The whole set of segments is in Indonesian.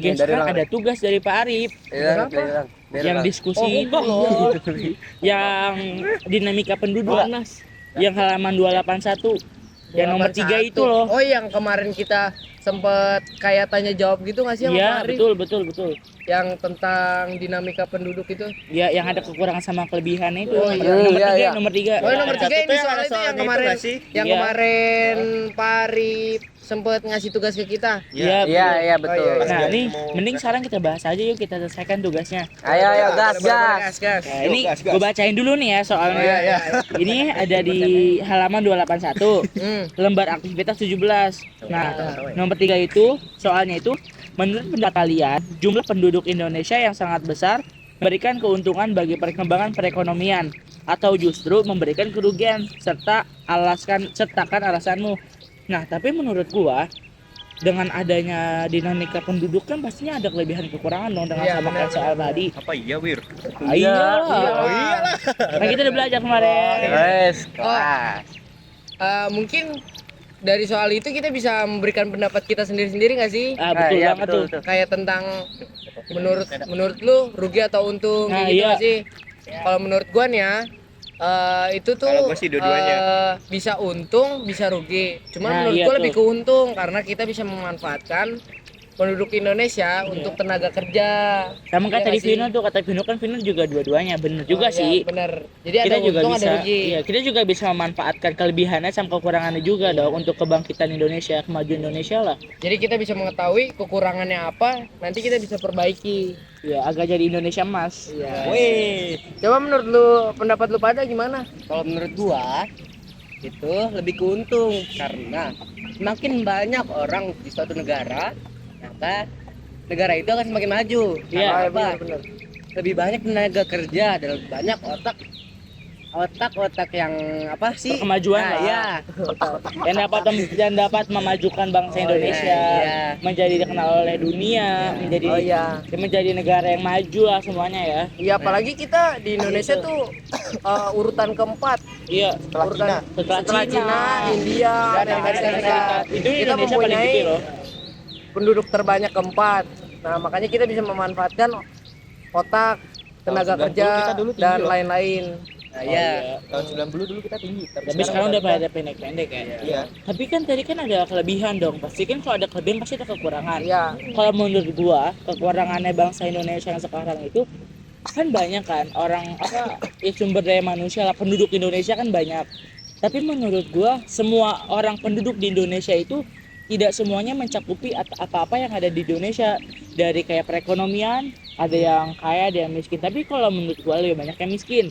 digeser ada tugas dari Pak Arif. Yang diskusi itu loh. Yang dinamika penduduk. Yang halaman 281. Yang nomor 3 itu loh. Oh, yang kemarin kita sempet kayak tanya jawab gitu nggak sih sama Pak Arif? Iya, betul. Yang tentang dinamika penduduk itu. Ya, yang ada kekurangan sama kelebihannya itu. Oh, iya. Nomor 3. Oh, nomor 3 ini soal itu yang kemarin. Yang kemarin Pak Arif sempet ngasih tugas ke kita. Iya, betul. Nah, ini mending sekarang kita bahas aja yuk, kita selesaikan tugasnya. Ayo, gas. Nah, ini gue bacain dulu nih ya soalnya. Ini ada di halaman 281. Lembar aktivitas 17. Nah, nomor 3 itu soalnya itu menurut pendapat kalian, jumlah penduduk Indonesia yang sangat besar memberikan keuntungan bagi perkembangan perekonomian atau justru memberikan kerugian sertakan alasanmu. Nah, tapi menurut gua dengan adanya dinamika penduduk kan pastinya ada kelebihan kekurangan dong dengan sama kayak soal tadi. Apa iya, Wir? Iyalah. Nah, kita udah belajar kemarin. Kelas. Mungkin dari soal itu kita bisa memberikan pendapat kita sendiri-sendiri nggak sih? Betul banget tuh. Kayak tentang menurut lu rugi atau untung Nah, gitu iya. nggak sih? Kalau menurut gua nih ya, itu tuh Kalau gua sih dua-duanya. bisa untung bisa rugi. Cuman Nah, menurut iya gua tuh. lebih keuntung karena kita bisa memanfaatkan penduduk Indonesia untuk tenaga kerja. Sama Iya kayak tadi nggak sih? Vino tuh, kata Vino kan Vino juga dua-duanya bener juga Iya, sih. bener. Jadi Kita ada juga untung bisa, ada rugi. iya, kita juga bisa memanfaatkan kelebihannya sama kekurangannya juga dong untuk kebangkitan Indonesia, kemajuan Indonesia lah. Jadi kita bisa mengetahui kekurangannya apa, nanti kita bisa perbaiki. Ya, agak jadi Indonesia emas. Iya. Wih. Coba menurut lu, pendapat lu pada gimana? Kalau menurut gua itu lebih keuntung karena semakin banyak orang di suatu negara, maka negara itu akan semakin maju. Iya, Karena apa? benar. Lebih banyak tenaga kerja dan lebih banyak otak yang apa sih? Kemajuan Nah, lah. iya. yang dapat memajukan bangsa Indonesia iya. menjadi dikenal oleh dunia, menjadi negara yang maju lah semuanya ya. Iya, apalagi kita di Indonesia tuh urutan keempat. Iya, Setelah Cina, India, dan Amerika Serikat. Itu Kita Indonesia paling mempunyai gede loh. penduduk terbanyak keempat. Nah, makanya kita bisa memanfaatkan otak, tenaga kerja, dan lain-lain. Nah, iya. Tahun 90 dulu kita tinggi. Tapi sekarang udah pada pendek-pendek ya. Iya. Tapi kan tadi kan ada kelebihan dong. Pasti kan kalau ada kelebihan pasti ada kekurangan. Iya. Kalau menurut gua, kekurangannya bangsa Indonesia yang sekarang itu kan banyak kan orang sumber daya manusia lah, penduduk Indonesia kan banyak. Tapi menurut gua semua orang penduduk di Indonesia itu tidak semuanya mencakupi apa-apa yang ada di Indonesia, dari kayak perekonomian, ada yang kaya, ada yang miskin. Tapi kalau menurut gua lebih banyak yang miskin.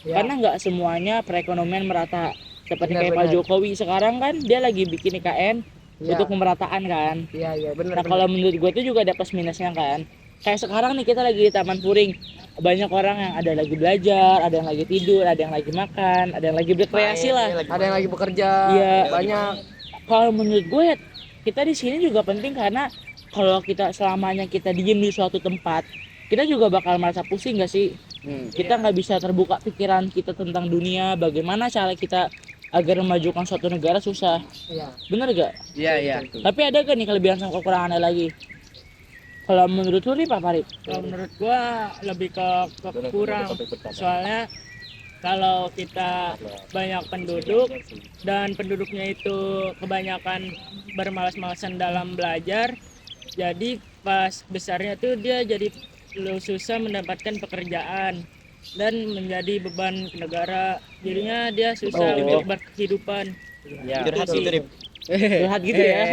Ya. Karena nggak semuanya perekonomian merata. Seperti kayak Pak Benar. Jokowi sekarang kan dia lagi bikin IKN Ya. untuk pemerataan kan. Iya, benar. Nah, kalau menurut gue itu juga ada plus minusnya kan. Kayak sekarang nih kita lagi di Taman Puring, banyak orang yang ada lagi belajar, ada yang lagi tidur, ada yang lagi makan, ada yang lagi berkreasi lah. Ada yang lagi bekerja, Iya. banyak. Kalau menurut gue ya, kita di sini juga penting karena kalau kita selamanya kita diem di suatu tempat, kita juga bakal merasa pusing gak sih? Kita nggak bisa terbuka pikiran kita tentang dunia, bagaimana cara kita agar memajukan suatu negara susah. Iya. Bener gak? Iya. Tapi ada gak nih kelebihan sama kekurangannya lagi? Kalau menurut lu nih Pak Farid? Kalau menurut gua lebih ke kurang, soalnya kalau kita banyak penduduk dan penduduknya itu kebanyakan bermalas-malasan dalam belajar, jadi pas besarnya tuh dia jadi susah mendapatkan pekerjaan dan menjadi beban ke negara, jadinya dia susah untuk berkehidupan. Iya. Curhat gitu ya.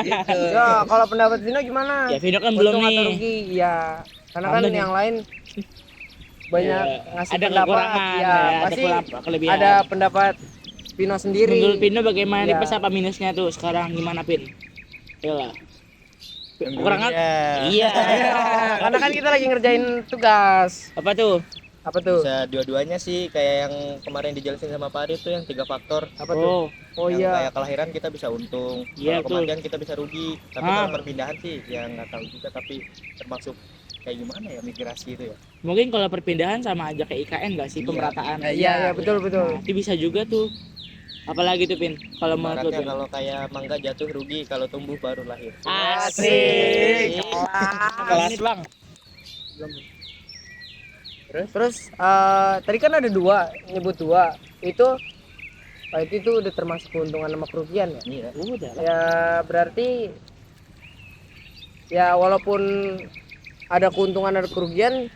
Ya, kalau pendapat Vino gimana? Ya Vino kan belum Untung atau nih. rugi? Iya. Karena kan Aman nih. yang lain banyak Ya, ngasih ada pendapat. kekurangan, Ya, ya, pasti ada kelebihan. ada pendapat Vino sendiri. Menurut Vino bagaimana nih Ya. plus apa minusnya tuh sekarang gimana Pin? Yalah. Kekurangan? Iya. Karena kan kita lagi ngerjain tugas. Apa tuh? Apa tuh? Bisa dua-duanya sih, kayak yang kemarin dijelasin sama Pak Arif tuh yang 3 faktor. Apa tuh? Oh Yang iya. kayak kelahiran kita bisa untung, Iya, kalau kematian kita bisa rugi. Tapi kalau perpindahan sih ya nggak tahu juga, tapi termasuk kayak gimana ya migrasi itu ya. Mungkin kalau perpindahan sama aja kayak IKN nggak sih, pemerataan. Iya, betul. Nah, itu bisa juga tuh. Apalagi tuh Pin? Kalau menurut lu, Ibaratnya Pin? kalau kayak mangga jatuh rugi, kalau tumbuh baru lahir. Asik. Kelas bang. Terus tadi kan ada dua, nyebut dua. Itu udah termasuk keuntungan sama kerugian ya. Iya. Udah lah. Ya berarti ya walaupun ada keuntungan ada kerugian,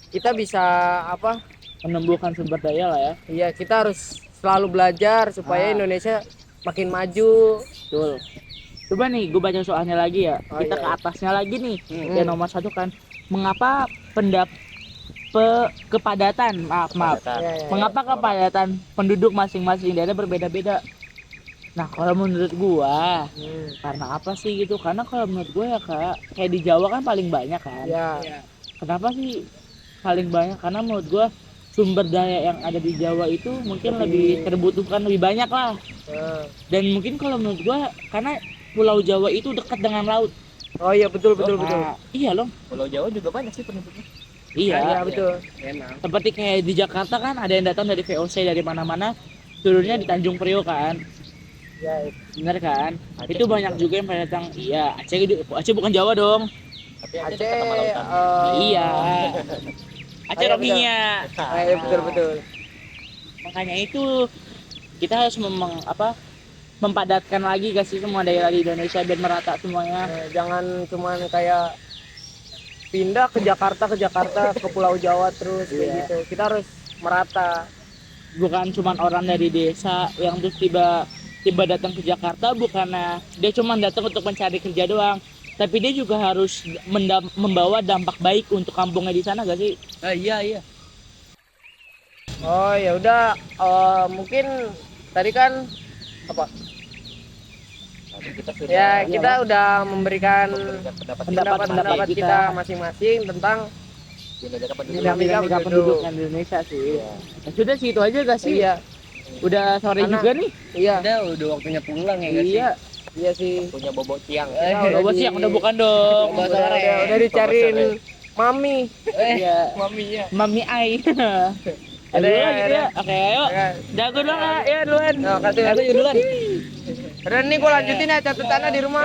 kita bisa apa? Menumbuhkan sumber daya lah ya. Iya, kita harus selalu belajar supaya Indonesia makin maju. Betul. Coba nih, gue baca soalnya lagi ya. Oh, Kita iya, ke atasnya lagi nih. Hmm. Yang nomor 1 kan. Mengapa kepadatan, maaf. Ya. Mengapa kepadatan penduduk masing-masing daerah berbeda-beda? Nah, kalau menurut gua, karena apa sih gitu? Karena kalau menurut gua ya kayak di Jawa kan paling banyak kan. Ya. Kenapa sih paling banyak? Karena menurut gua sumber daya yang ada di Jawa itu mungkin lebih terbutuhkan lebih banyak lah. Dan mungkin kalau menurut gua karena Pulau Jawa itu dekat dengan laut. Oh iya, betul. Nah, iya loh. Pulau Jawa juga banyak sih penduduknya. Iya. Iya, betul. Emang. Seperti kayak di Jakarta kan ada yang datang dari VOC dari mana-mana, turunnya di Tanjung Priok kan. Ya, Bener kan? Aceh Itu banyak juga yang pada datang. Iya, Aceh bukan Jawa dong. Tapi Aceh dekat sama lautan. Iya. Aceh Iya, Rohingya. iya, betul. Makanya itu kita harus mempadatkan lagi gak sih semua daerah di Indonesia biar merata semuanya. Jangan cuman kayak pindah ke Jakarta ke Pulau Jawa terus kayak Iya. gitu. Kita harus merata. Bukan cuman orang dari desa yang terus tiba datang ke Jakarta bukannya dia cuma datang untuk mencari kerja doang, tapi dia juga harus membawa dampak baik untuk kampungnya di sana gak sih? Iya. Oh ya udah, mungkin tadi kan apa? Tadi kita sudah Ya kita udah memberikan pendapat pendapat kita masing-masing tentang Dinamika penduduk Indonesia sih. Ya sudah sih itu aja gak sih? iya, Udah sore Karena- juga nih. iya, Udah waktunya pulang ya guys. Iya. iya sih. punya bobot siang. Bawa siang udah bukan dong. Udah dicariin mami. Iya. Maminya. Mami Ai. Ada Ada ya, gitu ada. ya. Oke, ayo. Jago dong ya duluan. Nah, kasih duluan. Udah nih gua lanjutin ya catatannya di rumah.